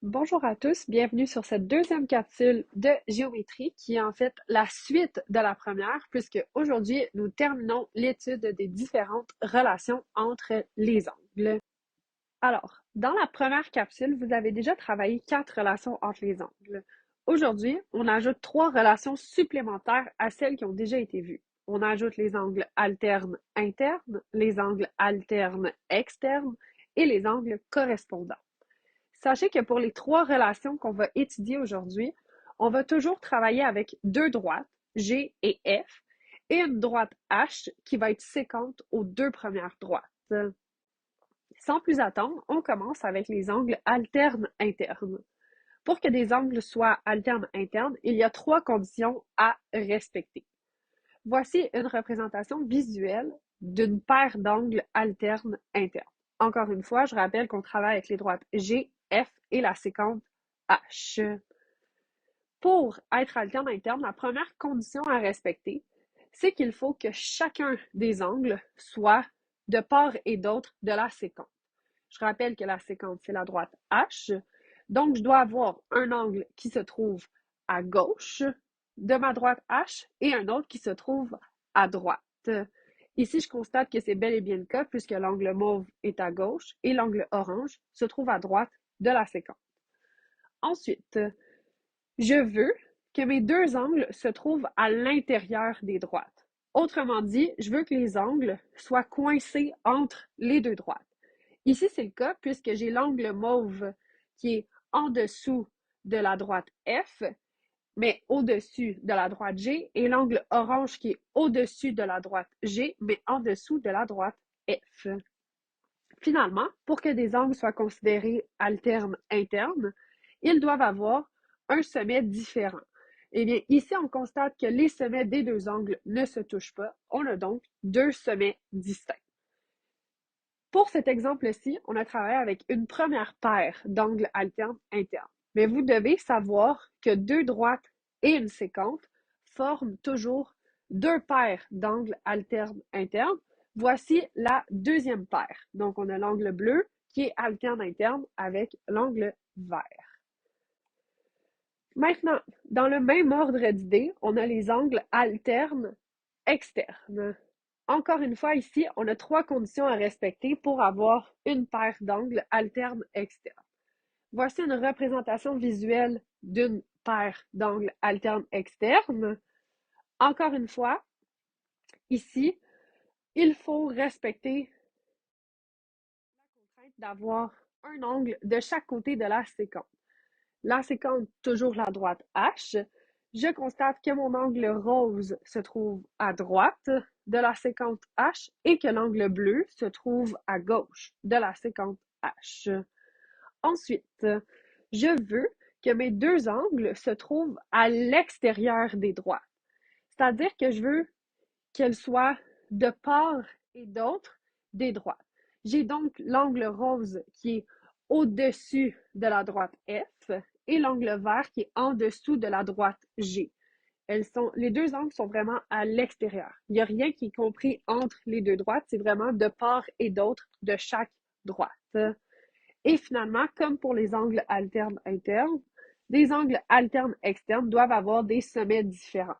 Bonjour à tous, bienvenue sur cette deuxième capsule de géométrie qui est en fait la suite de la première puisque aujourd'hui nous terminons l'étude des différentes relations entre les angles. Alors, dans la première capsule, vous avez déjà travaillé 4 relations entre les angles. Aujourd'hui, on ajoute 3 relations supplémentaires à celles qui ont déjà été vues. On ajoute les angles alternes internes, les angles alternes externes et les angles correspondants. Sachez que pour les 3 relations qu'on va étudier aujourd'hui, on va toujours travailler avec 2 droites, G et F, et une droite H qui va être séquente aux 2 premières droites. Sans plus attendre, on commence avec les angles alternes internes. Pour que des angles soient alternes internes, il y a 3 conditions à respecter. Voici une représentation visuelle d'une paire d'angles alternes internes. Encore une fois, je rappelle qu'on travaille avec les droites G, F et la séquence H. Pour être alterne interne, la première condition à respecter, c'est qu'il faut que chacun des angles soit de part et d'autre de la séquence. Je rappelle que la séquence, c'est la droite H. Donc, je dois avoir un angle qui se trouve à gauche de ma droite H et un autre qui se trouve à droite. Ici, je constate que c'est bel et bien le cas puisque l'angle mauve est à gauche et l'angle orange se trouve à droite de la séquence. Ensuite, je veux que mes 2 angles se trouvent à l'intérieur des droites. Autrement dit, je veux que les angles soient coincés entre les 2 droites. Ici, c'est le cas puisque j'ai l'angle mauve qui est en dessous de la droite F, mais au-dessus de la droite G, et l'angle orange qui est au-dessus de la droite G, mais en dessous de la droite F. Finalement, pour que des angles soient considérés alternes internes, ils doivent avoir un sommet différent. Eh bien, ici, on constate que les sommets des 2 angles ne se touchent pas. On a donc 2 sommets distincts. Pour cet exemple-ci, on a travaillé avec une première paire d'angles alternes internes. Mais vous devez savoir que 2 droites et une séquente forment toujours 2 paires d'angles alternes internes. Voici la deuxième paire. Donc, on a l'angle bleu qui est alterne interne avec l'angle vert. Maintenant, dans le même ordre d'idées, on a les angles alternes externes. Encore une fois, ici, on a 3 conditions à respecter pour avoir une paire d'angles alternes externes. Voici une représentation visuelle d'une paire d'angles alternes externes. Encore une fois, ici, il faut respecter la contrainte d'avoir un angle de chaque côté de la séquence. La séquence, toujours la droite H. Je constate que mon angle rose se trouve à droite de la séquence H et que l'angle bleu se trouve à gauche de la séquence H. Ensuite, je veux que mes 2 angles se trouvent à l'extérieur des droites. C'est-à-dire que je veux qu'elles soient de part et d'autre des droites. J'ai donc l'angle rose qui est au-dessus de la droite F et l'angle vert qui est en dessous de la droite G. Les 2 angles sont vraiment à l'extérieur. Il n'y a rien qui est compris entre les 2 droites, c'est vraiment de part et d'autre de chaque droite. Et finalement, comme pour les angles alternes internes, des angles alternes externes doivent avoir des sommets différents.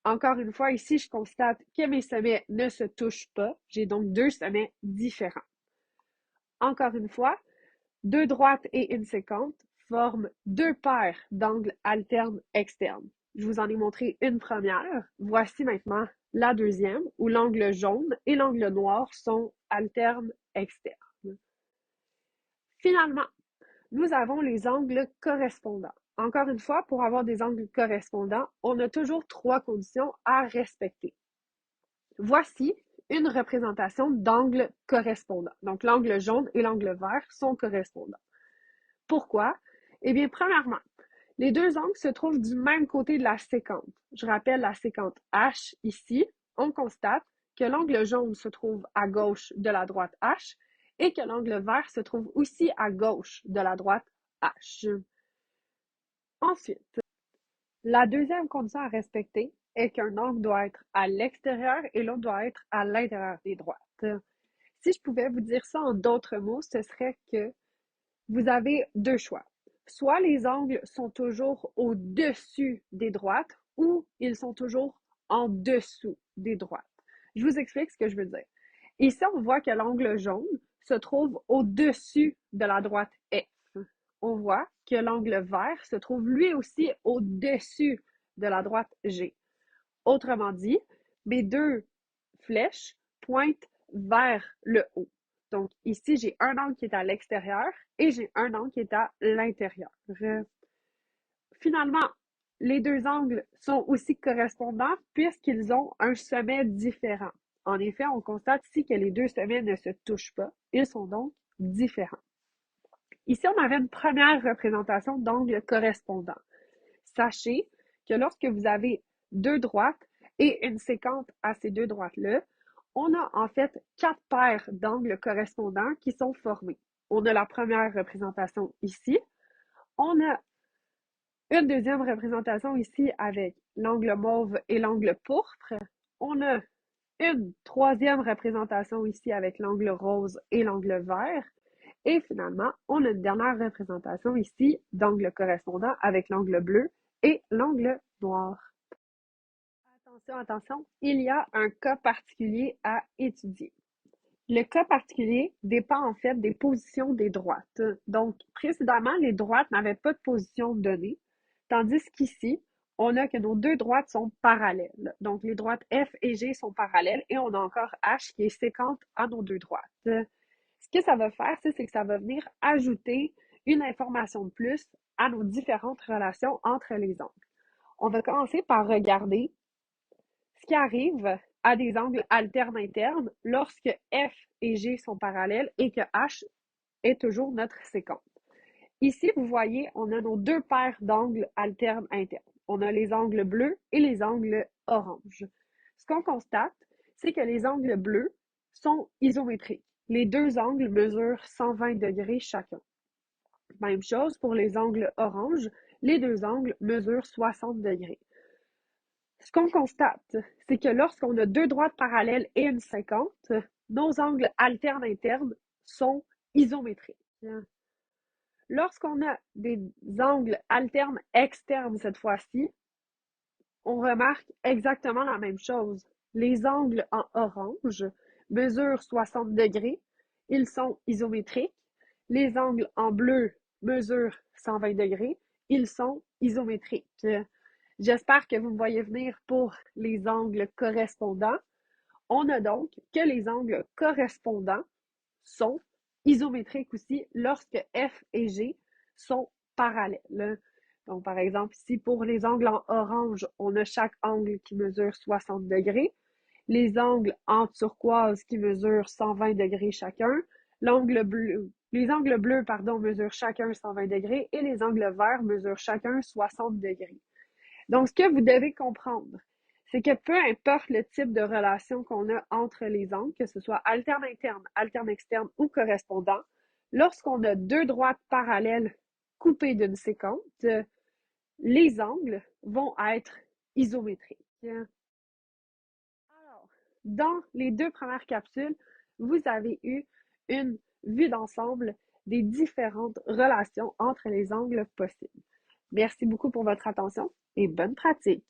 Encore une fois, ici, je constate que mes sommets ne se touchent pas. J'ai donc 2 sommets différents. Encore une fois, 2 droites et une séquente forment 2 paires d'angles alternes externes. Je vous en ai montré une première. Voici maintenant la deuxième, où l'angle jaune et l'angle noir sont alternes externes. Finalement, nous avons les angles correspondants. Encore une fois, pour avoir des angles correspondants, on a toujours 3 conditions à respecter. Voici une représentation d'angles correspondants. Donc, l'angle jaune et l'angle vert sont correspondants. Pourquoi? Eh bien, premièrement, les 2 angles se trouvent du même côté de la séquence. Je rappelle la séquence H ici. On constate que l'angle jaune se trouve à gauche de la droite H et que l'angle vert se trouve aussi à gauche de la droite H. Ensuite, la deuxième condition à respecter est qu'un angle doit être à l'extérieur et l'autre doit être à l'intérieur des droites. Si je pouvais vous dire ça en d'autres mots, ce serait que vous avez 2 choix. soit les angles sont toujours au-dessus des droites ou ils sont toujours en dessous des droites. Je vous explique ce que je veux dire. Ici, on voit que l'angle jaune se trouve au-dessus de la droite F. On voit que l'angle vert se trouve lui aussi au-dessus de la droite G. Autrement dit, mes deux flèches pointent vers le haut. Donc ici, j'ai un angle qui est à l'extérieur et j'ai un angle qui est à l'intérieur. Finalement, les deux angles sont aussi correspondants puisqu'ils ont un sommet différent. En effet, on constate ici que les deux sommets ne se touchent pas. Ils sont donc différents. Ici, on avait une première représentation d'angles correspondants. Sachez que lorsque vous avez deux droites et une séquente à ces deux droites-là, on a en fait quatre paires d'angles correspondants qui sont formés. On a la première représentation ici. On a une deuxième représentation ici avec l'angle mauve et l'angle pourpre. On a une troisième représentation ici avec l'angle rose et l'angle vert. Et finalement, on a une dernière représentation ici d'angle correspondant avec l'angle bleu et l'angle noir. Attention, attention, il y a un cas particulier à étudier. Le cas particulier dépend en fait des positions des droites. Donc, précédemment, les droites n'avaient pas de position donnée, tandis qu'ici, on a que nos deux droites sont parallèles. Donc, les droites F et G sont parallèles et on a encore H qui est séquente à nos deux droites. Ce que ça va faire, c'est que ça va venir ajouter une information de plus à nos différentes relations entre les angles. On va commencer par regarder ce qui arrive à des angles alternes internes lorsque F et G sont parallèles et que H est toujours notre séquente. Ici, vous voyez, on a nos deux paires d'angles alternes internes. On a les angles bleus et les angles oranges. Ce qu'on constate, c'est que les angles bleus sont isométriques. Les deux angles mesurent 120 degrés chacun. Même chose pour les angles oranges, les deux angles mesurent 60 degrés. Ce qu'on constate, c'est que lorsqu'on a deux droites parallèles et une séquente, nos angles alternes internes sont isométriques. Lorsqu'on a des angles alternes externes cette fois-ci, on remarque exactement la même chose. Les angles en orange mesurent 60 degrés, ils sont isométriques. Les angles en bleu mesurent 120 degrés, ils sont isométriques. J'espère que vous me voyez venir pour les angles correspondants. On a donc que les angles correspondants sont isométriques aussi lorsque F et G sont parallèles. Donc, par exemple, ici, pour les angles en orange, on a chaque angle qui mesure 60 degrés. Les angles en turquoise qui mesurent 120 degrés chacun. Les angles bleus, mesurent chacun 120 degrés et les angles verts mesurent chacun 60 degrés. Donc, ce que vous devez comprendre, c'est que peu importe le type de relation qu'on a entre les angles, que ce soit alterne interne, alterne externe ou correspondant, lorsqu'on a deux droites parallèles coupées d'une séquente, les angles vont être isométriques. Alors, dans les deux premières capsules, vous avez eu une vue d'ensemble des différentes relations entre les angles possibles. Merci beaucoup pour votre attention et bonne pratique!